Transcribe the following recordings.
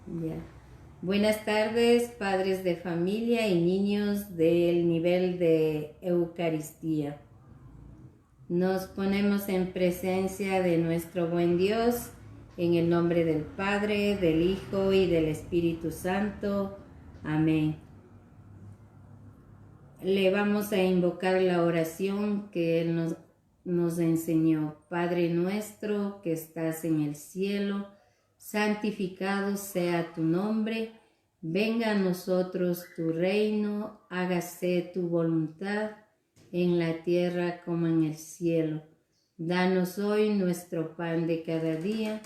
Ya. Buenas tardes, padres de familia y niños del nivel de Eucaristía. Nos ponemos en presencia de nuestro buen Dios, en el nombre del Padre, del Hijo y del Espíritu Santo. Amén. Le vamos a invocar la oración que Él nos enseñó. Padre nuestro que estás en el cielo, santificado sea tu nombre, venga a nosotros tu reino, hágase tu voluntad en la tierra como en el cielo. Danos hoy nuestro pan de cada día,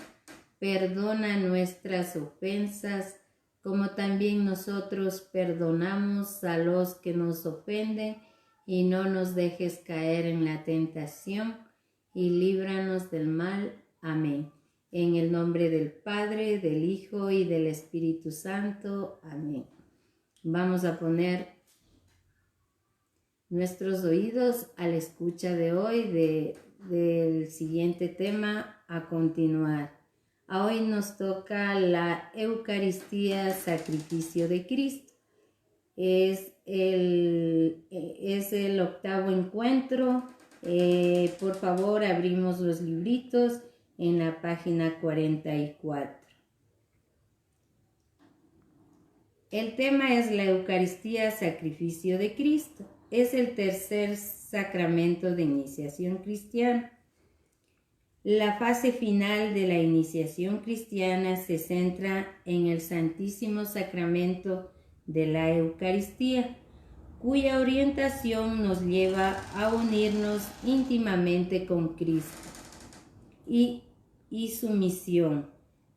perdona nuestras ofensas, como también nosotros perdonamos a los que nos ofenden, y no nos dejes caer en la tentación, y líbranos del mal. Amén. En el nombre del Padre, del Hijo y del Espíritu Santo. Amén. Vamos a poner nuestros oídos a la escucha de hoy del siguiente tema a continuar. Hoy nos toca la Eucaristía, sacrificio de Cristo. Es el octavo encuentro. Por favor, abrimos los libritos en la página 44. El tema es la Eucaristía, sacrificio de Cristo. Es el tercer sacramento de iniciación cristiana. La fase final de la iniciación cristiana se centra en el Santísimo Sacramento de la Eucaristía, cuya orientación nos lleva a unirnos íntimamente con Cristo y su misión.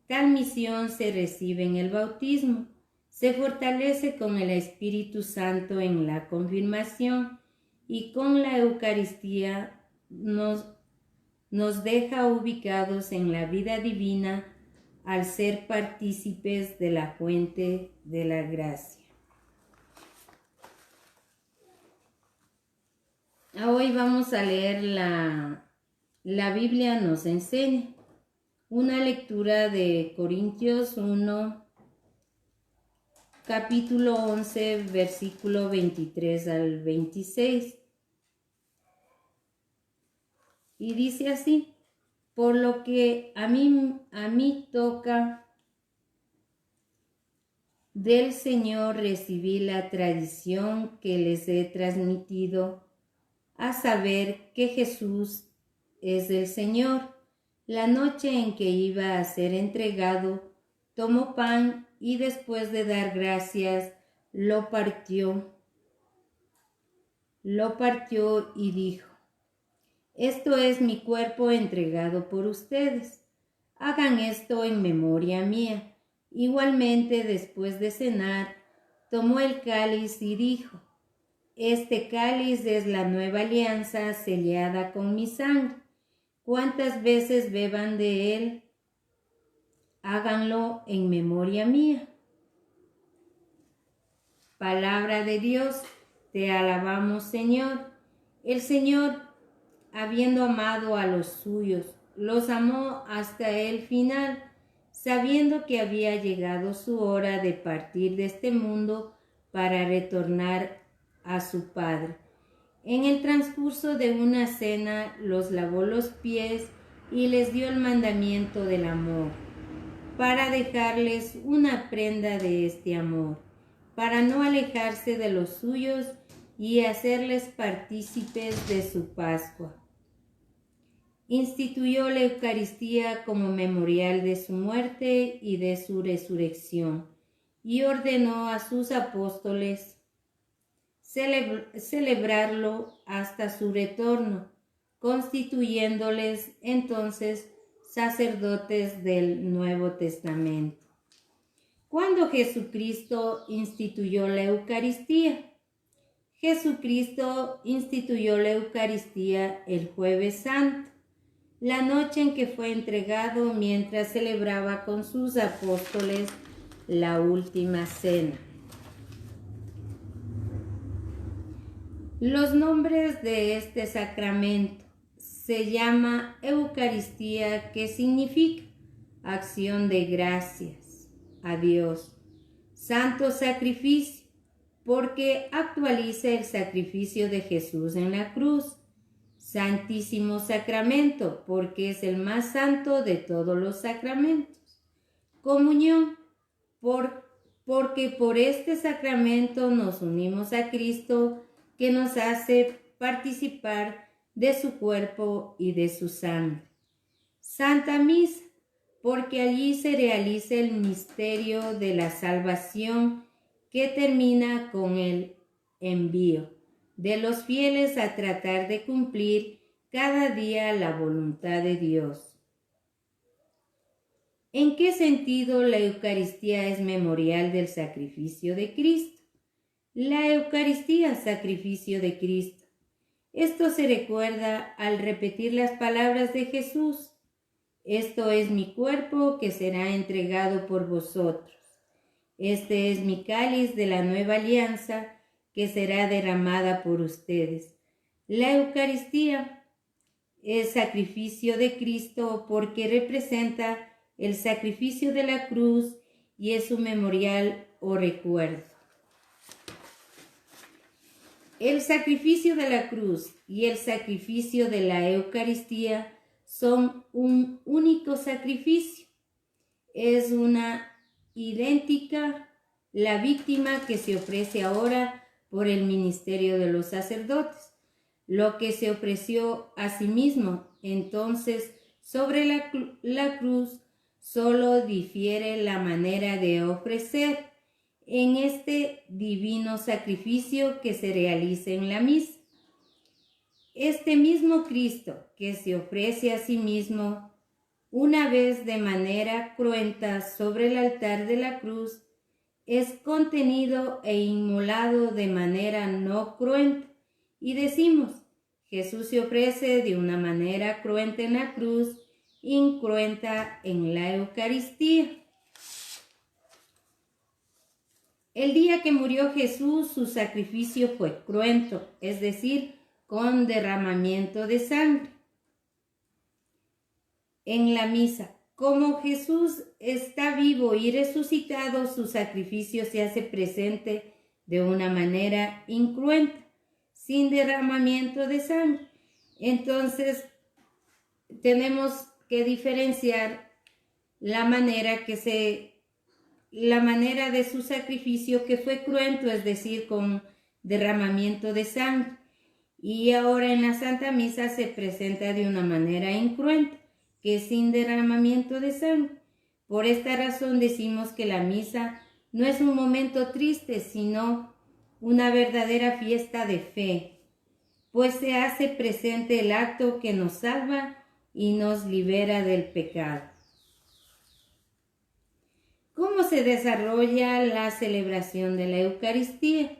Tal misión se recibe en el bautismo, se fortalece con el Espíritu Santo en la confirmación y con la Eucaristía nos deja ubicados en la vida divina al ser partícipes de la fuente de la gracia. Hoy vamos a leer la Biblia nos enseña. Una lectura de Corintios 1, capítulo 11, versículo 23 al 26. Y dice así: por lo que a mí toca, del Señor recibí la tradición que les he transmitido, a saber que Jesús es el Señor. La noche en que iba a ser entregado, tomó pan y después de dar gracias, lo partió y dijo: esto es mi cuerpo entregado por ustedes. Hagan esto en memoria mía. Igualmente, después de cenar, tomó el cáliz y dijo: este cáliz es la nueva alianza sellada con mi sangre. Cuantas veces beban de él, háganlo en memoria mía. Palabra de Dios, te alabamos, Señor. El Señor, habiendo amado a los suyos, los amó hasta el final, sabiendo que había llegado su hora de partir de este mundo para retornar a su Padre. En el transcurso de una cena los lavó los pies y les dio el mandamiento del amor, para dejarles una prenda de este amor, para no alejarse de los suyos y hacerles partícipes de su Pascua. Instituyó la Eucaristía como memorial de su muerte y de su resurrección, y ordenó a sus apóstoles celebrarlo hasta su retorno, constituyéndoles entonces sacerdotes del Nuevo Testamento. ¿Cuándo Jesucristo instituyó la Eucaristía? Jesucristo instituyó la Eucaristía el Jueves Santo, la noche en que fue entregado mientras celebraba con sus apóstoles la última cena. Los nombres de este sacramento: se llama Eucaristía, que significa acción de gracias. a Dios. Santo sacrificio, porque actualiza el sacrificio de Jesús en la cruz. Santísimo sacramento, porque es el más santo de todos los sacramentos. Comunión, porque por este sacramento nos unimos a Cristo, que nos hace participar de su cuerpo y de su sangre. Santa Misa, porque allí se realiza el misterio de la salvación que termina con el envío de los fieles a tratar de cumplir cada día la voluntad de Dios. ¿En qué sentido la Eucaristía es memorial del sacrificio de Cristo? La Eucaristía, sacrificio de Cristo. Esto se recuerda al repetir las palabras de Jesús. Esto es mi cuerpo que será entregado por vosotros. Este es mi cáliz de la nueva alianza que será derramada por ustedes. La Eucaristía es sacrificio de Cristo porque representa el sacrificio de la cruz y es un memorial o recuerdo. El sacrificio de la cruz y el sacrificio de la Eucaristía son un único sacrificio. Es una idéntica la víctima que se ofrece ahora por el ministerio de los sacerdotes, lo que se ofreció a sí mismo entonces sobre la cruz. Solo difiere la manera de ofrecer en este divino sacrificio que se realiza en la misa. Este mismo Cristo que se ofrece a sí mismo una vez de manera cruenta sobre el altar de la cruz, es contenido e inmolado de manera no cruenta. Y decimos, Jesús se ofrece de una manera cruenta en la cruz, incruenta en la Eucaristía. El día que murió Jesús, su sacrificio fue cruento, es decir, con derramamiento de sangre. En la misa, como Jesús está vivo y resucitado, su sacrificio se hace presente de una manera incruenta, sin derramamiento de sangre. Entonces, tenemos que diferenciar la manera de su sacrificio que fue cruento, es decir, con derramamiento de sangre, y ahora en la Santa Misa se presenta de una manera incruenta, que es sin derramamiento de sangre. Por esta razón decimos que la misa no es un momento triste, sino una verdadera fiesta de fe, pues se hace presente el acto que nos salva y nos libera del pecado. ¿Cómo se desarrolla la celebración de la Eucaristía?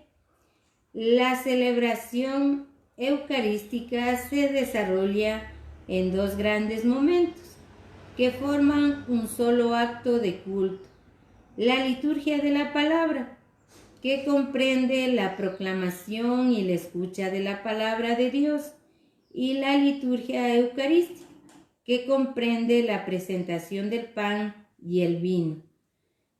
La celebración eucarística se desarrolla en dos grandes momentos que forman un solo acto de culto. La liturgia de la palabra, que comprende la proclamación y la escucha de la palabra de Dios, y la liturgia eucarística, que comprende la presentación del pan y el vino.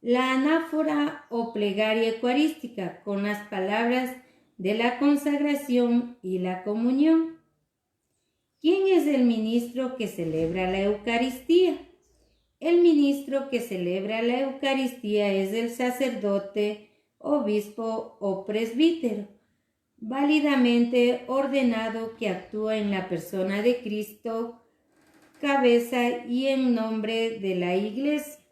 La anáfora o plegaria eucarística con las palabras de la consagración y la comunión. ¿Quién es el ministro que celebra la Eucaristía? El ministro que celebra la Eucaristía es el sacerdote, obispo o presbítero, válidamente ordenado, que actúa en la persona de Cristo, cabeza, y en nombre de la Iglesia.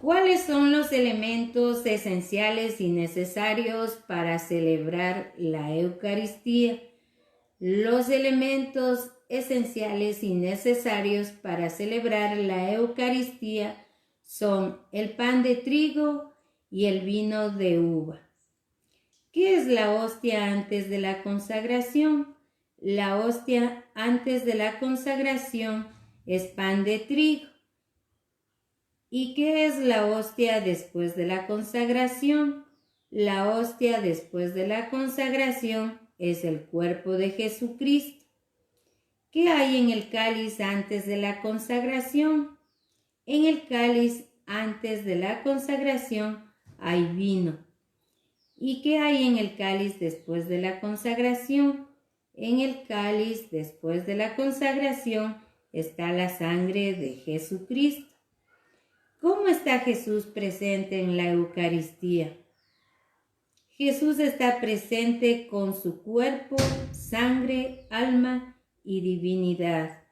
¿Cuáles son los elementos esenciales y necesarios para celebrar la Eucaristía? Los elementos esenciales y necesarios para celebrar la Eucaristía son el pan de trigo y el vino de uva. ¿Qué es la hostia antes de la consagración? La hostia antes de la consagración es pan de trigo. ¿Y qué es la hostia después de la consagración? La hostia después de la consagración es el cuerpo de Jesucristo. ¿Qué hay en el cáliz antes de la consagración? En el cáliz antes de la consagración hay vino. ¿Y qué hay en el cáliz después de la consagración? En el cáliz después de la consagración está la sangre de Jesucristo. ¿Cómo está Jesús presente en la Eucaristía? Jesús está presente con su cuerpo, sangre, alma y divinidad.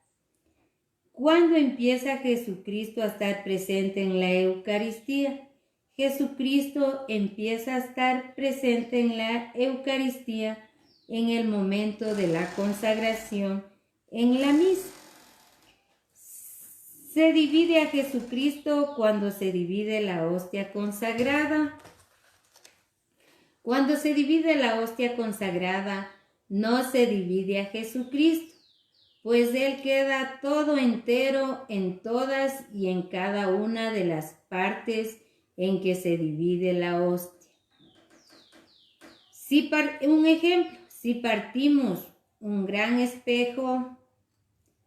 ¿Cuándo empieza Jesucristo a estar presente en la Eucaristía? Jesucristo empieza a estar presente en la Eucaristía en el momento de la consagración en la misa. Se divide a Jesucristo cuando se divide la hostia consagrada. Cuando se divide la hostia consagrada, no se divide a Jesucristo, pues Él queda todo entero en todas y en cada una de las partes en que se divide la hostia. Un ejemplo, si partimos un gran espejo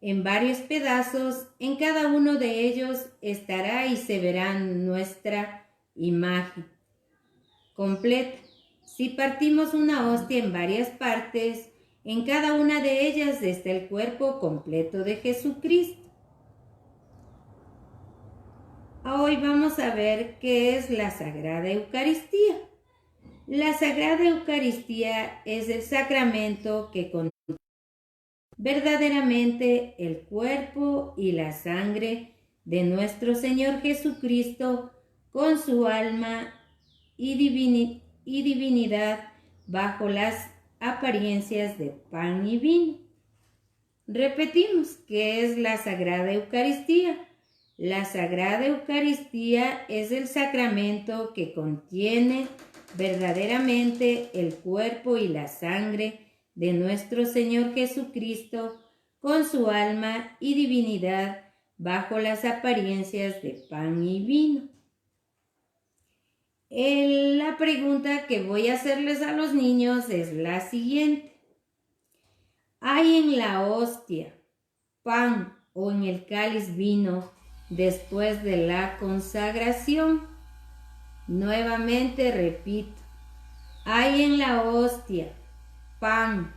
en varios pedazos, en cada uno de ellos estará y se verá nuestra imagen completa. Si partimos una hostia en varias partes, en cada una de ellas está el cuerpo completo de Jesucristo. Hoy vamos a ver qué es la Sagrada Eucaristía. La Sagrada Eucaristía es el sacramento que contiene verdaderamente el cuerpo y la sangre de nuestro Señor Jesucristo con su alma y divinidad bajo las apariencias de pan y vino. Repetimos, ¿qué es la Sagrada Eucaristía? La Sagrada Eucaristía es el sacramento que contiene verdaderamente el cuerpo y la sangre de nuestro Señor Jesucristo con su alma y divinidad bajo las apariencias de pan y vino. La pregunta que voy a hacerles a los niños es la siguiente. ¿Hay en la hostia pan o en el cáliz vino después de la consagración? Nuevamente repito. ¿Hay en la hostia pan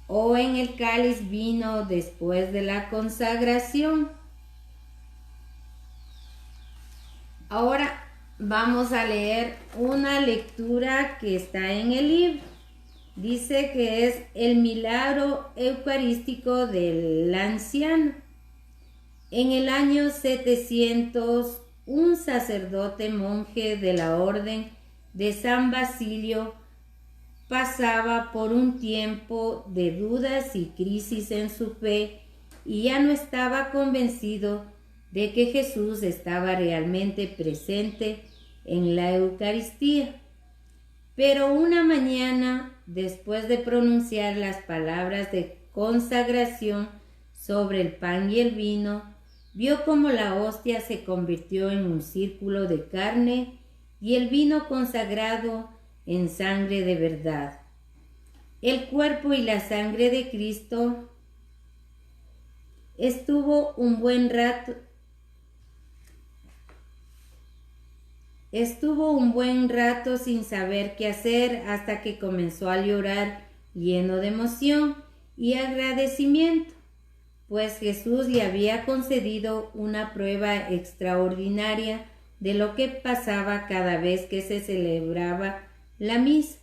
o en el cáliz vino después de la consagración? Ahora vamos a leer una lectura que está en el libro. Dice que es el milagro eucarístico del anciano. En el año 700, un sacerdote monje de la orden de San Basilio pasaba por un tiempo de dudas y crisis en su fe y ya no estaba convencido de que Jesús estaba realmente presente en la Eucaristía. Pero una mañana, después de pronunciar las palabras de consagración sobre el pan y el vino, vio cómo la hostia se convirtió en un círculo de carne y el vino consagrado en sangre de verdad. El cuerpo y la sangre de Cristo estuvo un buen rato sin saber qué hacer hasta que comenzó a llorar lleno de emoción y agradecimiento, pues Jesús le había concedido una prueba extraordinaria de lo que pasaba cada vez que se celebraba la misa.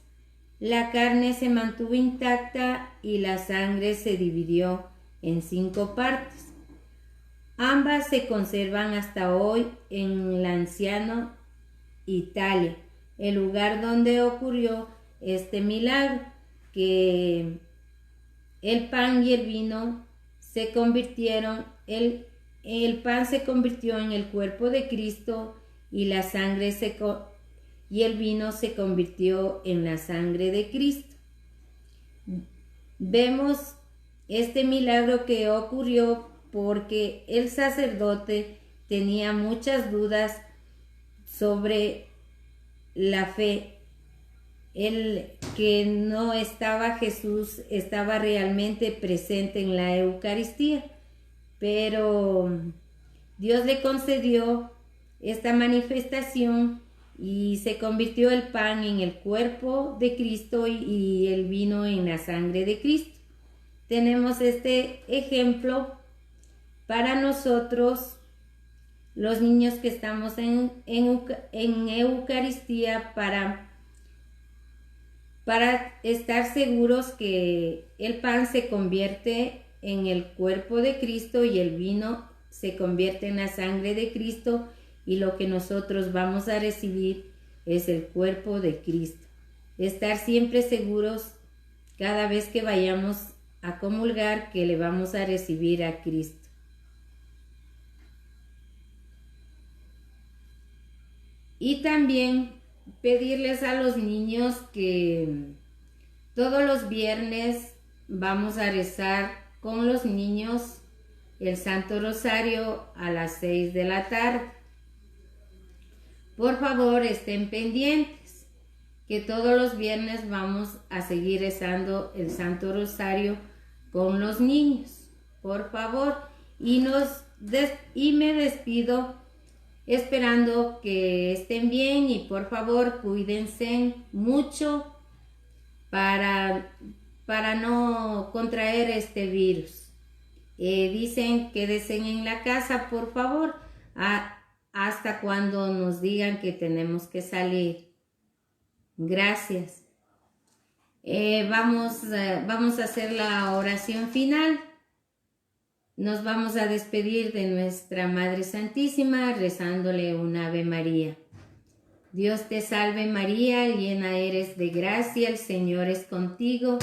La carne se mantuvo intacta y la sangre se dividió en 5 partes. Ambas se conservan hasta hoy en Lanciano, Italia, el lugar donde ocurrió este milagro, que el pan y el vino se convirtieron, el pan se convirtió en el cuerpo de Cristo y la sangre y el vino se convirtió en la sangre de Cristo. Vemos este milagro que ocurrió porque el sacerdote tenía muchas dudas sobre la fe, que no estaba Jesús, estaba realmente presente en la Eucaristía, pero Dios le concedió esta manifestación y se convirtió el pan en el cuerpo de Cristo y el vino en la sangre de Cristo. Tenemos este ejemplo para nosotros, los niños que estamos en Eucaristía, para estar seguros que el pan se convierte en el cuerpo de Cristo y el vino se convierte en la sangre de Cristo, y lo que nosotros vamos a recibir es el cuerpo de Cristo. Estar siempre seguros cada vez que vayamos a comulgar que le vamos a recibir a Cristo. Y también pedirles a los niños que todos los viernes vamos a rezar con los niños el Santo Rosario a las 6 de la tarde. Por favor, estén pendientes, que todos los viernes vamos a seguir rezando el Santo Rosario con los niños. Por favor, y me despido esperando que estén bien, y por favor cuídense mucho para no contraer este virus. Dicen quédense en la casa, por favor, hasta cuando nos digan que tenemos que salir. Gracias. Vamos a hacer la oración final. Nos vamos a despedir de nuestra Madre Santísima rezándole un Ave María. Dios te salve María, llena eres de gracia, el Señor es contigo.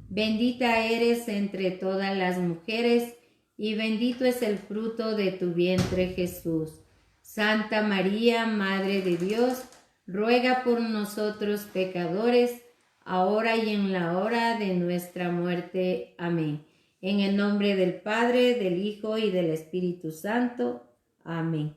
Bendita eres entre todas las mujeres y bendito es el fruto de tu vientre Jesús. Santa María, Madre de Dios, ruega por nosotros pecadores, ahora y en la hora de nuestra muerte. Amén. En el nombre del Padre, del Hijo y del Espíritu Santo. Amén.